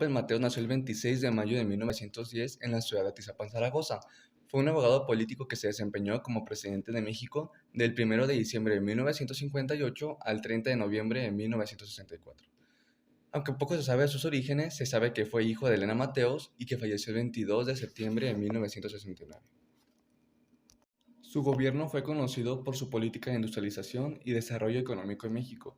López Mateos nació el 26 de mayo de 1910 en la ciudad de Atizapán, Zaragoza. Fue un abogado político que se desempeñó como presidente de México del 1 de diciembre de 1958 al 30 de noviembre de 1964. Aunque poco se sabe de sus orígenes, se sabe que fue hijo de Elena Mateos y que falleció el 22 de septiembre de 1969. Su gobierno fue conocido por su política de industrialización y desarrollo económico en México,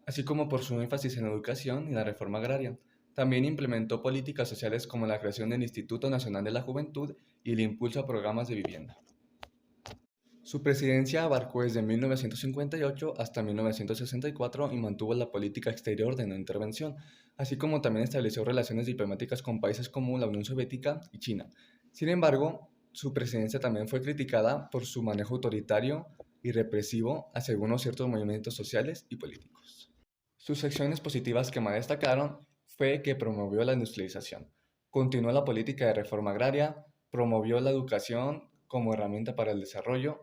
así como por su énfasis en la educación y la reforma agraria. También implementó políticas sociales como la creación del Instituto Nacional de la Juventud y el impulso a programas de vivienda. Su presidencia abarcó desde 1958 hasta 1964 y mantuvo la política exterior de no intervención, así como también estableció relaciones diplomáticas con países como la Unión Soviética y China. Sin embargo, su presidencia también fue criticada por su manejo autoritario y represivo hacia algunos ciertos movimientos sociales y políticos. Sus acciones positivas que más destacaron fue que promovió la industrialización, continuó la política de reforma agraria, promovió la educación como herramienta para el desarrollo,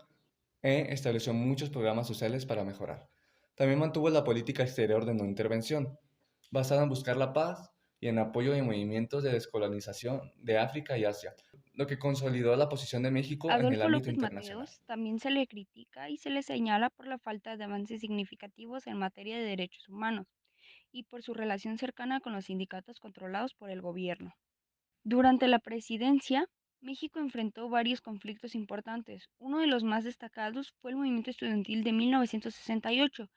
estableció muchos programas sociales para mejorar. También mantuvo la política exterior de no intervención, basada en buscar la paz y en apoyo de movimientos de descolonización de África y Asia, lo que consolidó la posición de México en el Adolfo ámbito López internacional. Mateos también se le critica y se le señala por la falta de avances significativos en materia de derechos humanos y por su relación cercana con los sindicatos controlados por el gobierno. Durante la presidencia, México enfrentó varios conflictos importantes. Uno de los más destacados fue el movimiento estudiantil de 1968,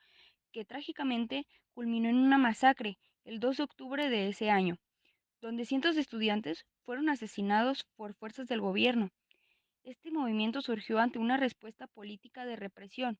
que trágicamente culminó en una masacre el 2 de octubre de ese año, donde cientos de estudiantes fueron asesinados por fuerzas del gobierno. Este movimiento surgió ante una respuesta política de represión,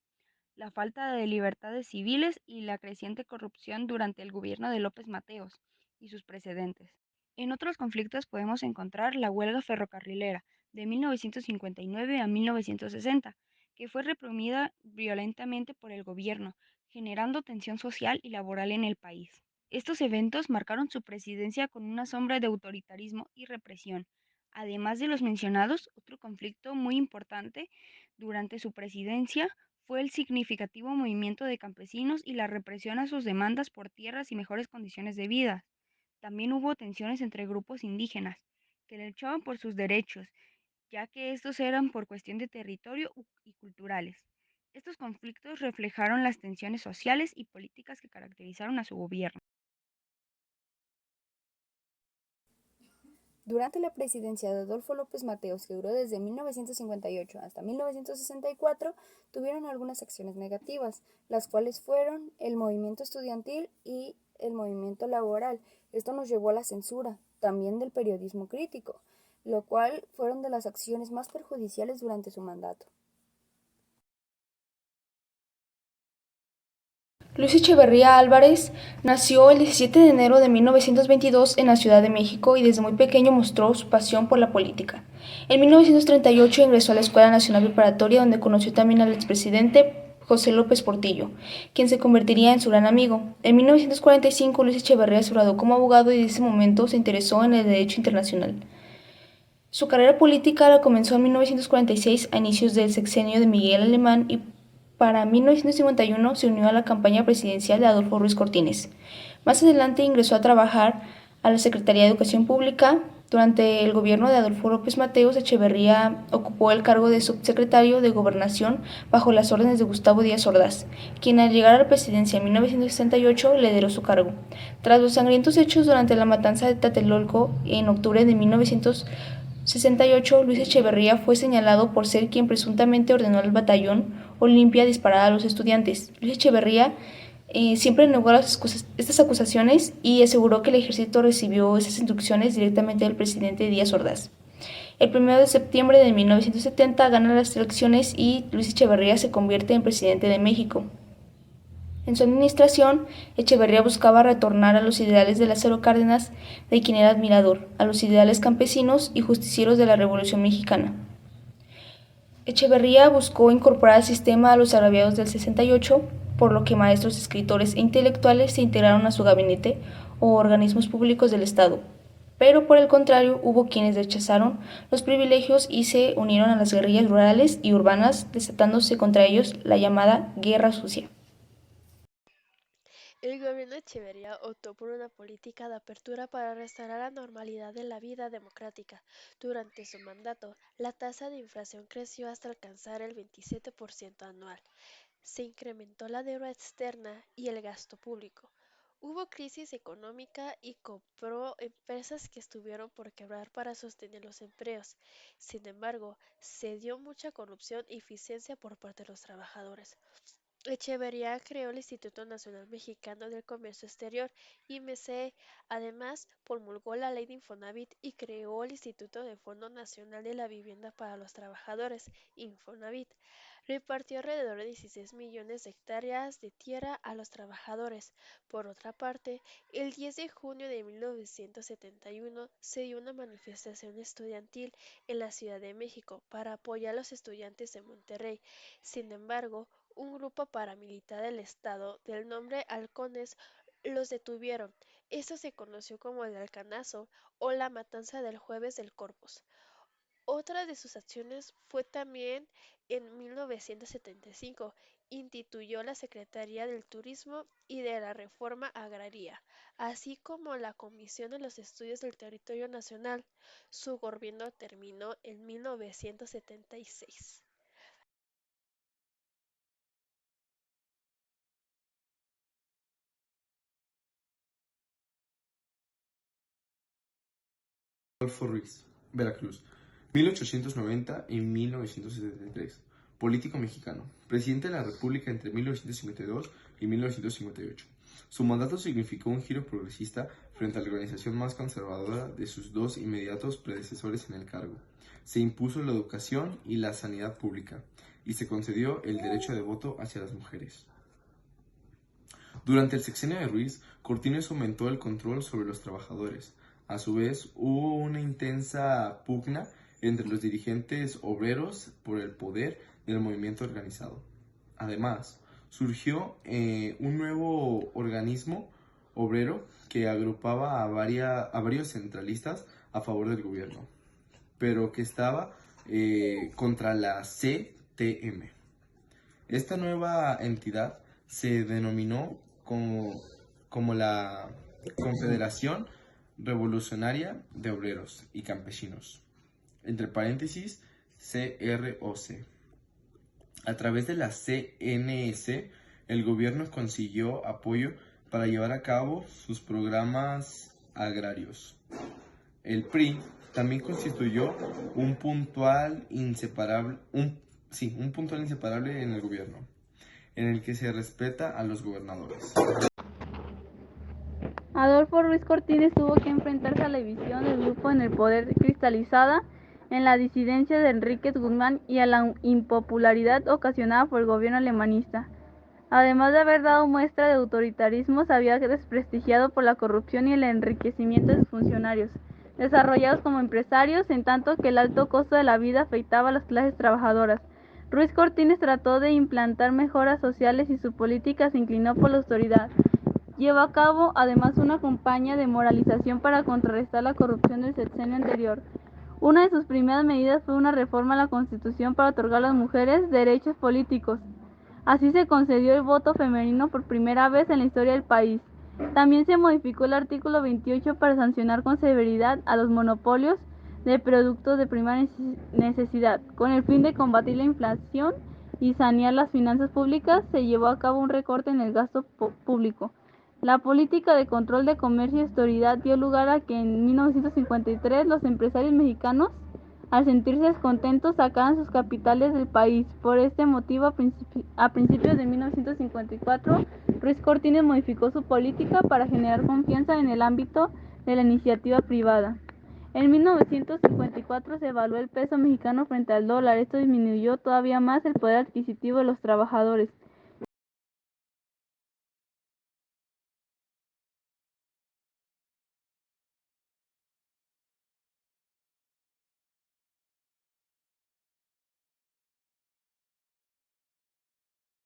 la falta de libertades civiles y la creciente corrupción durante el gobierno de López Mateos y sus precedentes. En otros conflictos podemos encontrar la huelga ferrocarrilera de 1959 a 1960, que fue reprimida violentamente por el gobierno, generando tensión social y laboral en el país. Estos eventos marcaron su presidencia con una sombra de autoritarismo y represión. Además de los mencionados, otro conflicto muy importante durante su presidencia fue el significativo movimiento de campesinos y la represión a sus demandas por tierras y mejores condiciones de vida. También hubo tensiones entre grupos indígenas, que luchaban por sus derechos, ya que estos eran por cuestión de territorio y culturales. Estos conflictos reflejaron las tensiones sociales y políticas que caracterizaron a su gobierno. Durante la presidencia de Adolfo López Mateos, que duró desde 1958 hasta 1964, tuvieron algunas acciones negativas, las cuales fueron el movimiento estudiantil y el movimiento laboral. Esto nos llevó a la censura, también del periodismo crítico, lo cual fueron de las acciones más perjudiciales durante su mandato. Luis Echeverría Álvarez nació el 17 de enero de 1922 en la Ciudad de México y desde muy pequeño mostró su pasión por la política. En 1938 ingresó a la Escuela Nacional Preparatoria, donde conoció también al expresidente José López Portillo, quien se convertiría en su gran amigo. En 1945 Luis Echeverría se graduó como abogado y desde ese momento se interesó en el derecho internacional. Su carrera política la comenzó en 1946 a inicios del sexenio de Miguel Alemán y para 1951 se unió a la campaña presidencial de Adolfo Ruiz Cortines. Más adelante ingresó a trabajar a la Secretaría de Educación Pública. Durante el gobierno de Adolfo López Mateos, Echeverría ocupó el cargo de subsecretario de Gobernación bajo las órdenes de Gustavo Díaz Ordaz, quien al llegar a la presidencia en 1968 le heredó su cargo. Tras los sangrientos hechos durante la matanza de Tlatelolco en octubre de 1968, Luis Echeverría fue señalado por ser quien presuntamente ordenó al batallón Olimpia disparar a los estudiantes. Luis Echeverría siempre negó estas acusaciones y aseguró que el ejército recibió esas instrucciones directamente del presidente Díaz Ordaz. El 1 de septiembre de 1970 gana las elecciones y Luis Echeverría se convierte en presidente de México. En su administración, Echeverría buscaba retornar a los ideales de Lázaro Cárdenas, de quien era admirador, a los ideales campesinos y justicieros de la Revolución Mexicana. Echeverría buscó incorporar al sistema a los agraviados del 68, por lo que maestros, escritores e intelectuales se integraron a su gabinete o organismos públicos del Estado. Pero por el contrario, hubo quienes rechazaron los privilegios y se unieron a las guerrillas rurales y urbanas, desatándose contra ellos la llamada Guerra Sucia. El gobierno de Echeverría optó por una política de apertura para restaurar la normalidad de la vida democrática. Durante su mandato, la tasa de inflación creció hasta alcanzar el 27% anual. Se incrementó la deuda externa y el gasto público. Hubo crisis económica y compró empresas que estuvieron por quebrar para sostener los empleos. Sin embargo, se dio mucha corrupción y eficiencia por parte de los trabajadores. Echeverría creó el Instituto Nacional Mexicano del Comercio Exterior, IMC. Además, promulgó la ley de Infonavit y creó el Instituto de Fondo Nacional de la Vivienda para los Trabajadores, Infonavit. Repartió alrededor de 16 millones de hectáreas de tierra a los trabajadores. Por otra parte, el 10 de junio de 1971 se dio una manifestación estudiantil en la Ciudad de México para apoyar a los estudiantes de Monterrey. Sin embargo, un grupo paramilitar del estado, del nombre Halcones, los detuvieron. Esto se conoció como el Halcanazo o la matanza del Jueves del Corpus. Otra de sus acciones fue también en 1975, instituyó la Secretaría del Turismo y de la Reforma Agraria, así como la Comisión de los Estudios del Territorio Nacional. Su gobierno terminó en 1976. Adolfo Ruiz, Veracruz, 1890 y 1973. Político mexicano, presidente de la República entre 1952 y 1958. Su mandato significó un giro progresista frente a la organización más conservadora de sus dos inmediatos predecesores en el cargo. Se impuso la educación y la sanidad pública, y se concedió el derecho de voto hacia las mujeres. Durante el sexenio de Ruiz, Cortines aumentó el control sobre los trabajadores. A su vez, hubo una intensa pugna entre los dirigentes obreros por el poder del movimiento organizado. Además, surgió un nuevo organismo obrero que agrupaba a varios centralistas a favor del gobierno, pero que estaba contra la CTM. Esta nueva entidad se denominó como la Confederación Revolucionaria de Obreros y Campesinos, entre paréntesis CROC. A través de la CNS, el gobierno consiguió apoyo para llevar a cabo sus programas agrarios. El PRI también constituyó un puntual inseparable en el gobierno, en el que se respeta a los gobernadores. Adolfo Ruiz Cortines tuvo que enfrentarse a la división del grupo en el poder cristalizada en la disidencia de Enríquez Guzmán y a la impopularidad ocasionada por el gobierno alemanista. Además de haber dado muestra de autoritarismo, se había desprestigiado por la corrupción y el enriquecimiento de sus funcionarios, desarrollados como empresarios, en tanto que el alto costo de la vida afectaba a las clases trabajadoras. Ruiz Cortines trató de implantar mejoras sociales y su política se inclinó por la autoridad. Llevó a cabo además una campaña de moralización para contrarrestar la corrupción del sexenio anterior. Una de sus primeras medidas fue una reforma a la Constitución para otorgar a las mujeres derechos políticos. Así se concedió el voto femenino por primera vez en la historia del país. También se modificó el artículo 28 para sancionar con severidad a los monopolios de productos de primera necesidad. Con el fin de combatir la inflación y sanear las finanzas públicas, se llevó a cabo un recorte en el gasto público. La política de control de comercio y autoridad dio lugar a que en 1953 los empresarios mexicanos, al sentirse descontentos, sacaran sus capitales del país. Por este motivo, a principios de 1954, Ruiz Cortines modificó su política para generar confianza en el ámbito de la iniciativa privada. En 1954 se evaluó el peso mexicano frente al dólar. Esto disminuyó todavía más el poder adquisitivo de los trabajadores.